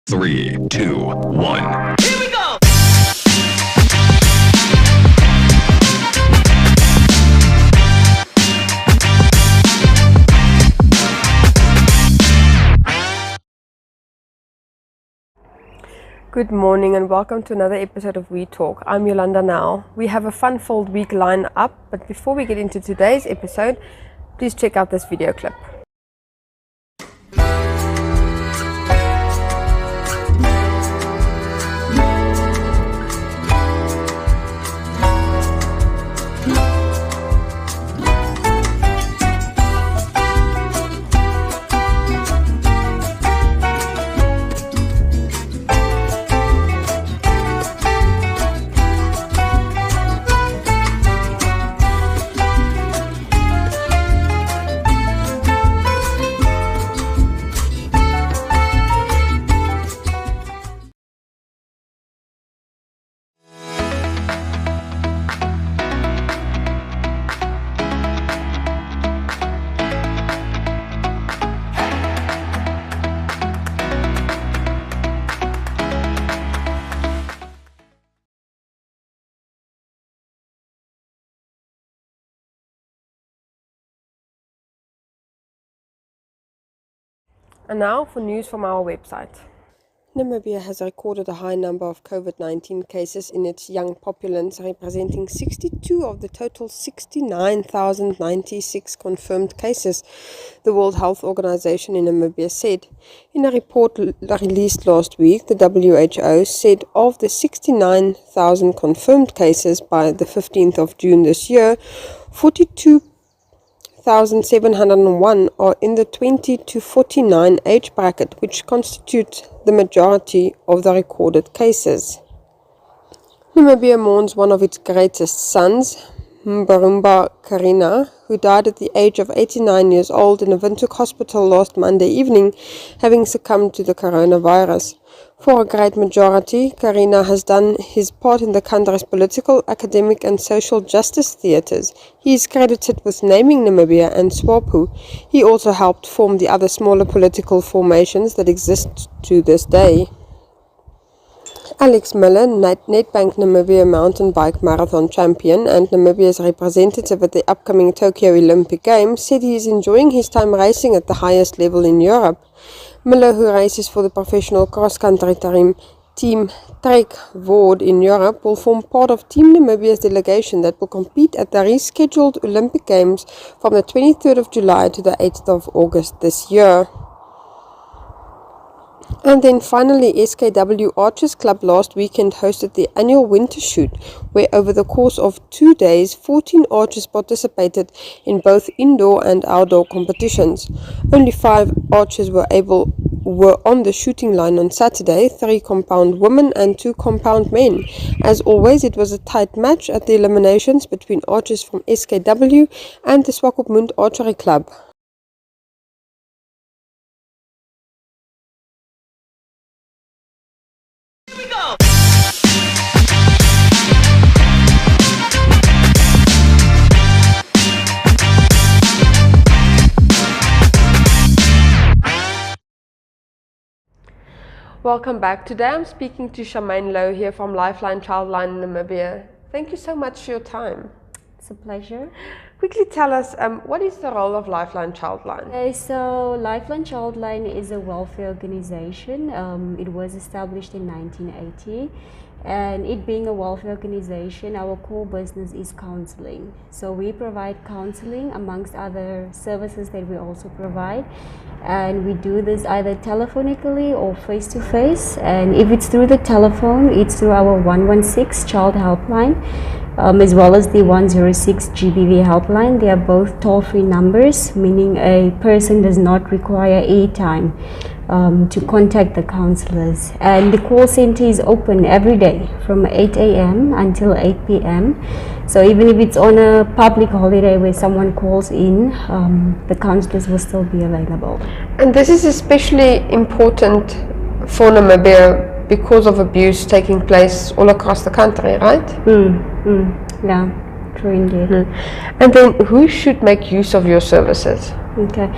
3, 2, 1. Here we go! Good morning and welcome to another episode of We Talk. I'm Yolanda now. We have a fun-filled week lined up, but before we get into today's episode, please check out this video clip. And now for news from our website. Namibia has recorded a high number of COVID-19 cases in its young populace, representing 62 of the total 69,096 confirmed cases, the World Health Organization in Namibia said. In a report released last week, the WHO said of the 69,000 confirmed cases by the 15th of June this year, 42,701 are in the 20 to 49 age bracket, which constitutes the majority of the recorded cases. Namibia mourns one of its greatest sons, Mbarumba Karina, who died at the age of 89 years old in a Windhoek hospital last Monday evening, having succumbed to the coronavirus. For a great majority, Karina has done his part in the country's political, academic and social justice theatres. He is credited with naming Namibia and SWAPO. He also helped form the other smaller political formations that exist to this day. Alex Miller, Nedbank Namibia mountain bike marathon champion and Namibia's representative at the upcoming Tokyo Olympic Games, said he is enjoying his time racing at the highest level in Europe. Miller, who races for the professional cross-country team Trek Voord in Europe, will form part of Team Namibia's delegation that will compete at the rescheduled Olympic Games from the 23rd of July to the 8th of August this year. And then finally, SKW Archers Club last weekend hosted the annual winter shoot, where over the course of 2 days, 14 archers participated in both indoor and outdoor competitions. Only 5 archers were on the shooting line on Saturday, 3 compound women and 2 compound men. As always, it was a tight match at the eliminations between archers from SKW and the Swakopmund Archery Club. Welcome back. Today I'm speaking to Charmaine Lowe here from LifeLine, ChildLine in Namibia. Thank you so much for your time. It's a pleasure. Quickly tell us, what is the role of LifeLine, ChildLine? Okay, so LifeLine ChildLine is a welfare organization. It was established in 1980. And it being a welfare organization, our core business is counseling. So we provide counseling amongst other services that we also provide. And we do this either telephonically or face-to-face. And if it's through the telephone, it's through our 116 child helpline, as well as the 106 GBV helpline. They are both toll-free numbers, meaning a person does not require airtime to contact the counselors. And the call center is open every day from 8 a.m. until 8 p.m. So even if it's on a public holiday where someone calls in, the counselors will still be available. And this is especially important for Namibia because of abuse taking place all across the country, right? Yeah, true indeed. And then who should make use of your services? Okay.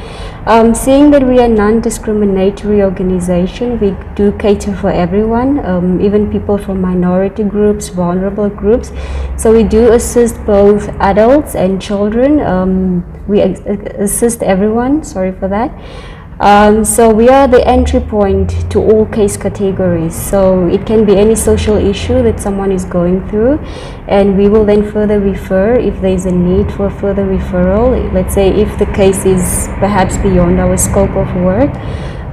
Seeing that we are a non-discriminatory organization, we do cater for everyone, even people from minority groups, vulnerable groups. So we do assist both adults and children. We assist everyone, sorry for that. So we are the entry point to all case categories. So it can be any social issue that someone is going through, and we will then further refer if there is a need for further referral. Let's say if the case is perhaps beyond our scope of work,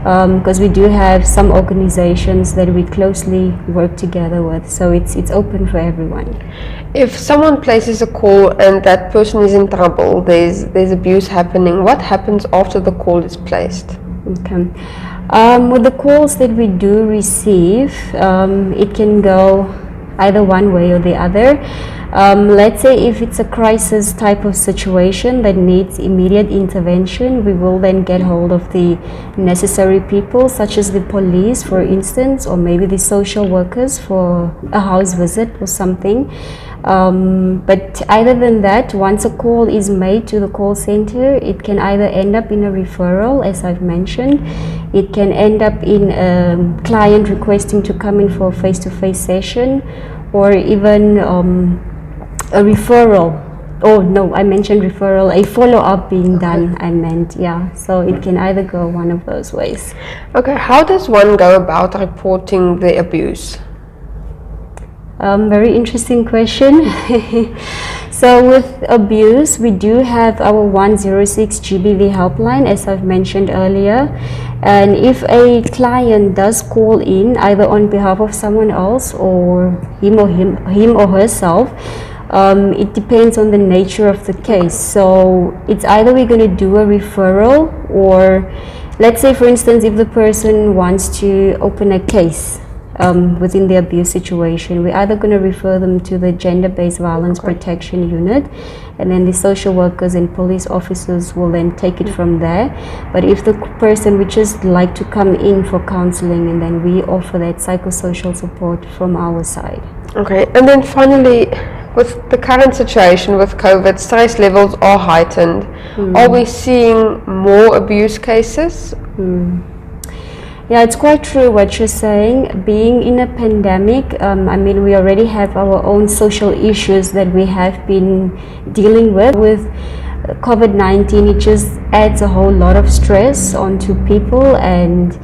because we do have some organizations that we closely work together with. So it's open for everyone. If someone places a call and that person is in trouble, there's abuse happening, what happens after the call is placed? Okay. With the calls that we do receive, it can go either one way or the other. Let's say if it's a crisis type of situation that needs immediate intervention, we will then get hold of the necessary people, such as the police, for instance, or maybe the social workers for a house visit or something. But other than that, once a call is made to the call center, it can either end up in a referral, as I've mentioned. It can end up in a client requesting to come in for a face-to-face session, or even a referral. Oh no, I mentioned referral, a follow-up being done, I meant, yeah. So it can either go one of those ways. Okay, how does one go about reporting the abuse? Very interesting question. So with abuse, we do have our 106 GBV helpline, as I've mentioned earlier. And if a client does call in, either on behalf of someone else or him or herself, it depends on the nature of the case. So it's either we're going to do a referral, or let's say, for instance, if the person wants to open a case within the abuse situation, we're either going to refer them to the gender-based violence protection unit, and then the social workers and police officers will then take it from there. But if the person would just like to come in for counseling, and then we offer that psychosocial support from our side. Okay, and then finally, with the current situation with COVID, stress levels are heightened. Are we seeing more abuse cases? Yeah, it's quite true what you're saying. Being in a pandemic, I mean, we already have our own social issues that we have been dealing with. With COVID-19, it just adds a whole lot of stress onto people, and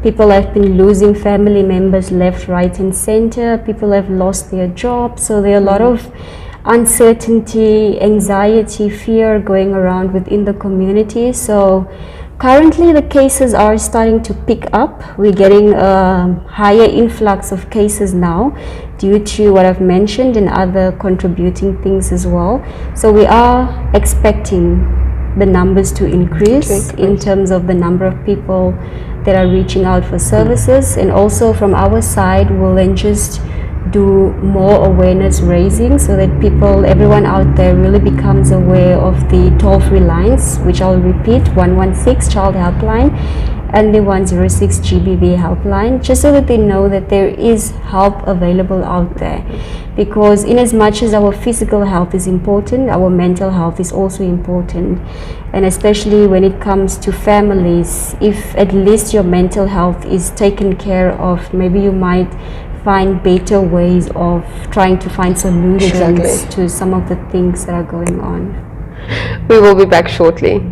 people have been losing family members left, right, and center. People have lost their jobs, so there are a lot of uncertainty, anxiety, fear going around within the community. So currently the cases are starting to pick up. We're getting a higher influx of cases now due to what I've mentioned and other contributing things as well. So we are expecting the numbers to increase in terms of the number of people that are reaching out for services. And also from our side, we'll then just do more awareness raising so that everyone out there really becomes aware of the toll-free lines, which I'll repeat, 116 Child Helpline and the 106 GBV helpline, just so that they know that there is help available out there. Because in as much as our physical health is important, our mental health is also important. And especially when it comes to families, if at least your mental health is taken care of, maybe you might find better ways of trying to find solutions to some of the things that are going on. We will be back shortly.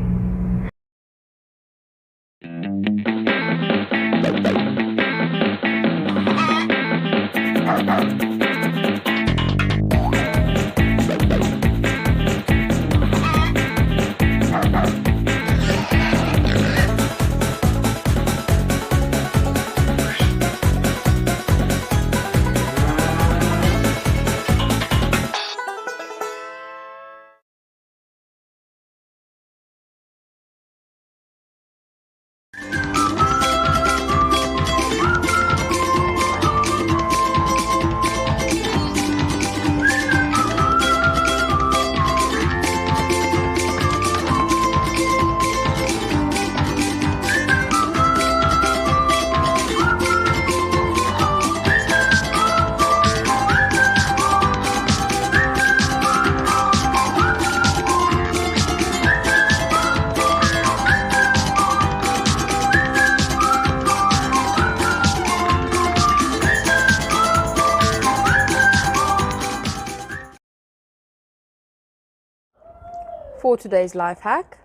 for today's life hack.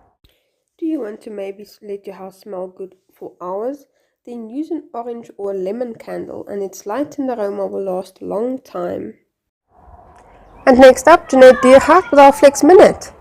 Do you want to maybe let your house smell good for hours? Then use an orange or a lemon candle, and its light and aroma will last a long time. And next up, Jeanette, do your hack with our Flex Minute.